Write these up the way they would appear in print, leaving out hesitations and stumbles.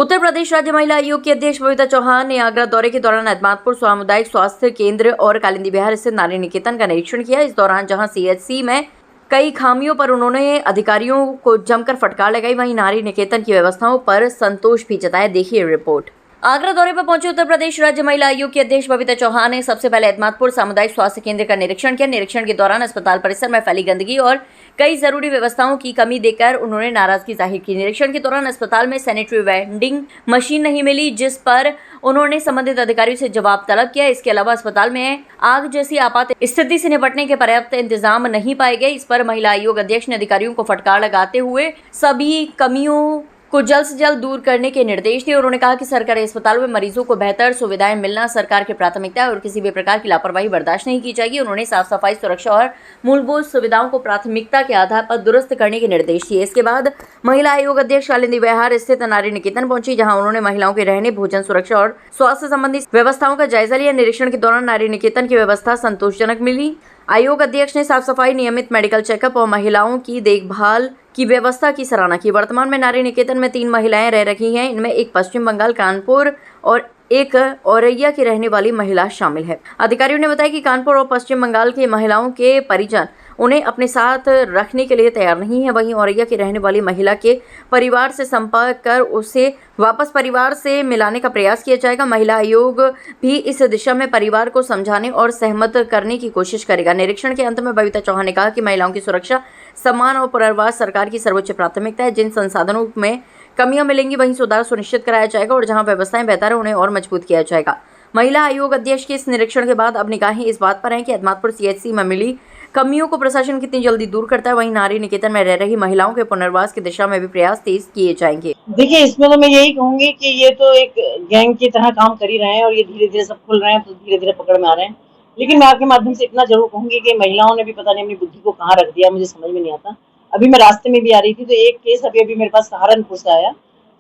उत्तर प्रदेश राज्य महिला आयोग की अध्यक्ष बबीता चौहान ने आगरा दौरे के दौरान अहमदपुर सामुदायिक स्वास्थ्य केंद्र और कालिंदी विहार स्थित नारी निकेतन का निरीक्षण किया। इस दौरान जहां सीएचसी में कई खामियों पर उन्होंने अधिकारियों को जमकर फटकार लगाई, वहीं नारी निकेतन की व्यवस्थाओं पर संतोष भी जताया। देखिए रिपोर्ट। आगरा दौरे पर पहुंचे उत्तर प्रदेश राज्य महिला आयोग की अध्यक्ष बबीता चौहान ने सबसे पहले अहमदपुर सामुदायिक स्वास्थ्य केंद्र का निरीक्षण किया। निरीक्षण के दौरान अस्पताल परिसर में फैली गंदगी और कई जरूरी व्यवस्थाओं की कमी देखकर उन्होंने नाराजगी जाहिर की। निरीक्षण के दौरान अस्पताल में सैनिटरी वेंडिंग मशीन नहीं मिली, जिस पर उन्होंने संबंधित अधिकारियों से जवाब तलब किया। इसके अलावा अस्पताल में आग जैसी आपात स्थिति से निपटने के पर्याप्त इंतजाम नहीं पाए गए। इस पर महिला आयोग अध्यक्ष ने अधिकारियों को फटकार लगाते हुए सभी कमियों को जल्द से जल्द दूर करने के निर्देश दिए। उन्होंने कहा कि सरकारी अस्पतालों में मरीजों को बेहतर सुविधाएं मिलना सरकार की प्राथमिकता है और किसी भी प्रकार की लापरवाही बर्दाश्त नहीं की जाएगी। उन्होंने साफ सफाई, सुरक्षा और मूलभूत सुविधाओं को प्राथमिकता के आधार पर दुरुस्त करने के निर्देश दिए। इसके बाद महिला आयोग अध्यक्ष कालिंदी विहार स्थित नारी निकेतन पहुंची, जहां उन्होंने महिलाओं के रहने, भोजन, सुरक्षा और स्वास्थ्य संबंधी व्यवस्थाओं का जायजा लिया। निरीक्षण के दौरान नारी निकेतन की व्यवस्था संतोषजनक मिली। आयोग अध्यक्ष ने साफ सफाई, नियमित मेडिकल चेकअप और महिलाओं की देखभाल की व्यवस्था की सराहना की। वर्तमान में नारी निकेतन में 3 महिलाएं रह रही हैं। इनमें एक पश्चिम बंगाल कानपुर और एक औरैया की रहने वाली महिला शामिल है। अधिकारियों ने बताया कि कानपुर और पश्चिम बंगाल की महिलाओं के परिजन उन्हें अपने साथ रखने के लिए तैयार नहीं है। वहीं औरैया की रहने वाली महिला के परिवार से संपर्क कर उसे वापस परिवार से मिलाने का प्रयास किया जाएगा। महिला आयोग भी इस दिशा में परिवार को समझाने और सहमत करने की कोशिश करेगा। निरीक्षण के अंत में बबीता चौहान ने कहा कि महिलाओं की सुरक्षा, सम्मान और पुनर्वास सरकार की सर्वोच्च प्राथमिकता है। जिन संसाधनों में कमियां मिलेंगी वहीं सुधार सुनिश्चित कराया जाएगा और जहां व्यवस्थाएं बेहतर है उन्हें और मजबूत किया जाएगा। महिला आयोग अध्यक्ष के इस निरीक्षण के बाद अब निगाहें इस बात पर हैं कि अहमदपुर सीएचसी में मिली कमियों को प्रशासन कितनी जल्दी दूर करता है। वहीं नारी निकेतन में रह रही महिलाओं के पुनर्वास की दिशा में भी प्रयास तेज किए जाएंगे। देखिए, इसमें तो मैं यही कहूंगी कि ये तो एक गैंग की तरह काम कर ही रहे हैं और ये धीरे धीरे सब खुल रहे हैं, तो धीरे धीरे पकड़ में आ रहे हैं। लेकिन मैं आपके माध्यम से इतना जरूर कहूंगी कि महिलाओं ने भी पता नहीं अपनी बुद्धि को कहाँ रख दिया, मुझे समझ में नहीं आता। अभी मैं रास्ते में भी आ रही थी तो एक केस अभी मेरे पास सहारनपुर से आया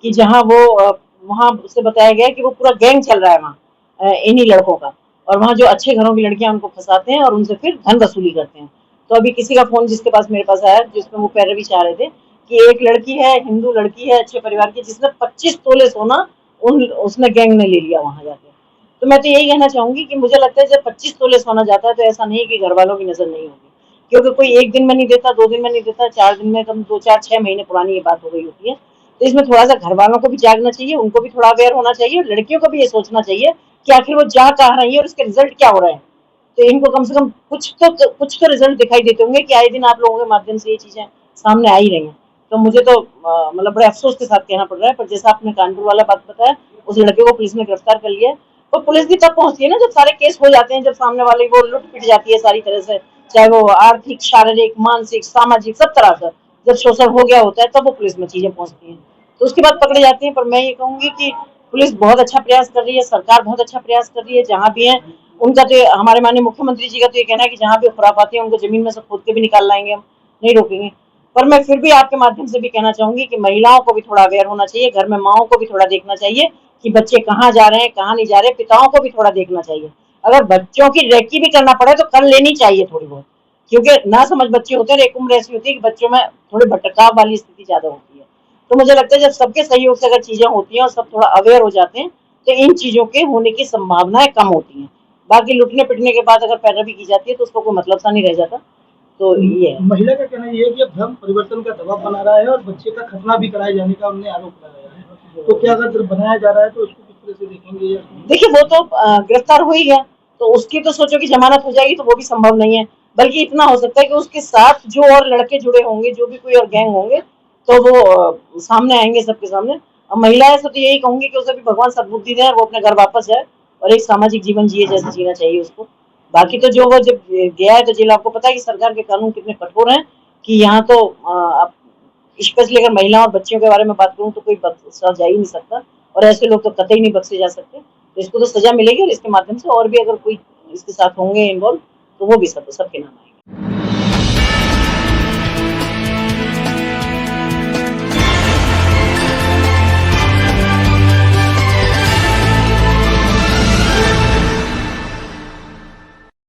कि जहाँ वो वहाँ उससे बताया गया कि वो पूरा गैंग चल रहा है वहाँ इन्हीं लड़कों का, और वहाँ जो अच्छे घरों की लड़कियां उनको फंसाते हैं और उनसे फिर धन वसूली करते हैं। तो अभी किसी का फोन जिसके पास मेरे पास आया, जिसमें वो पैरवी चाह रहे थे कि एक लड़की है, हिंदू लड़की है, अच्छे परिवार की, जिसने 25 तोले सोना उसने गैंग ने ले लिया वहां जाके। तो मैं तो यही कहना चाहूंगी कि मुझे लगता है जब 25 तोले सोना जाता है तो ऐसा नहीं कि घर वालों की नजर नहीं होगी, क्योंकि कोई एक दिन में नहीं देता, 2 दिन में नहीं देता, 4 दिन में, कम 2, 4, 6 महीने पुरानी ये बात हो गई होती है। तो इसमें थोड़ा सा घर वालों को भी जागना चाहिए, उनको भी थोड़ा अवेयर होना चाहिए और लड़कियों को भी ये सोचना चाहिए कि आखिर वो जा कहाँ रही है और इसके रिजल्ट क्या हो रहे हैं। तो इनको कम से कम कुछ तो रिजल्ट दिखाई देते होंगे कि आए दिन आप लोगों के माध्यम से ये चीजें सामने आ ही रही हैं। तो मुझे तो मतलब बड़े अफसोस के साथ कहना पड़ रहा है। पर जैसा आपने कानपुर वाला बात बताया, उस लड़के को पुलिस ने गिरफ्तार कर लिया है। तो पुलिस भी तब पहुंचती है ना जब सारे केस हो जाते हैं, जब सामने वाले वो लुट पिट जाती है सारी तरह से, चाहे वो आर्थिक, शारीरिक, मानसिक, सामाजिक, सब तरह से जब शोषण हो गया होता है तब वो पुलिस में चीजें पहुंचती हैं, तो उसके बाद पकड़े जाती हैं। पर मैं ये कहूंगी कि पुलिस बहुत अच्छा प्रयास कर रही है, सरकार बहुत अच्छा प्रयास कर रही है। जहाँ भी है उनका तो हमारे माननीय मुख्यमंत्री जी का तो ये कहना है कि जहाँ भी खुराफाती है उनको जमीन में से खोद के भी निकाल लाएंगे, हम नहीं रोकेंगे। पर मैं फिर भी आपके माध्यम से भी कहना चाहूंगी कि महिलाओं को भी थोड़ा अवेयर होना चाहिए, घर में माओं को भी थोड़ा देखना चाहिए कि बच्चे कहाँ जा रहे हैं, कहाँ नहीं जा रहे। पिताओं को भी थोड़ा देखना चाहिए। अगर बच्चों की रेकी भी करना पड़े तो कर लेनी चाहिए थोड़ी बहुत, क्योंकि ना समझ बच्चे होते हैं, एक उम्र ऐसी होती है कि बच्चों में थोड़ी भटकाव वाली स्थिति ज्यादा होती है। तो मुझे लगता है जब सबके सहयोग से अगर चीजें होती हैं और सब थोड़ा अवेयर हो जाते हैं तो इन चीजों के होने की संभावनाएं कम होती हैं। बाकी लुटने पिटने के बाद अगर पैरवी की जाती है तो उसको कोई मतलब सा नहीं रह जाता। तो ये है। महिला का कहना ये है कि अब धर्म परिवर्तन का दबाव बना रहा है और बच्चे का खतना भी कराए जाने का उन्हें आरोप लगाया है। तो क्या अगर बनाया जा रहा है तो उसको किस तरह से देखेंगे? देखिए, वो तो गिरफ्तार हो ही गया, तो उसकी तो सोचो कि जमानत हो जाएगी, तो वो भी संभव नहीं है। बल्कि इतना हो सकता है कि उसके साथ जो और लड़के जुड़े होंगे, जो भी कोई और गैंग होंगे, तो वो सामने आएंगे सबके सामने। और महिलाएं से तो यही कहूंगी कि उसे भी भगवान सद्बुद्धि दें और वो अपने घर वापस जाए और एक सामाजिक जीवन जिए जैसे जीना चाहिए उसको। बाकी तो जो वो जब गया है तो जेल, आपको पता है कि सरकार के कानून कितने कठोर हैं कि यहाँ तो स्पेशली अगर महिलाओं और बच्चियों के बारे में बात करूँ तो कोई बख्शा जा ही नहीं सकता, और ऐसे लोग तो कतई नहीं बख्शे जा सकते। तो इसको तो सजा मिलेगी और इसके माध्यम से और भी अगर कोई इसके साथ होंगे इन्वॉल्व तो वो भी सबके नाम आएंगे।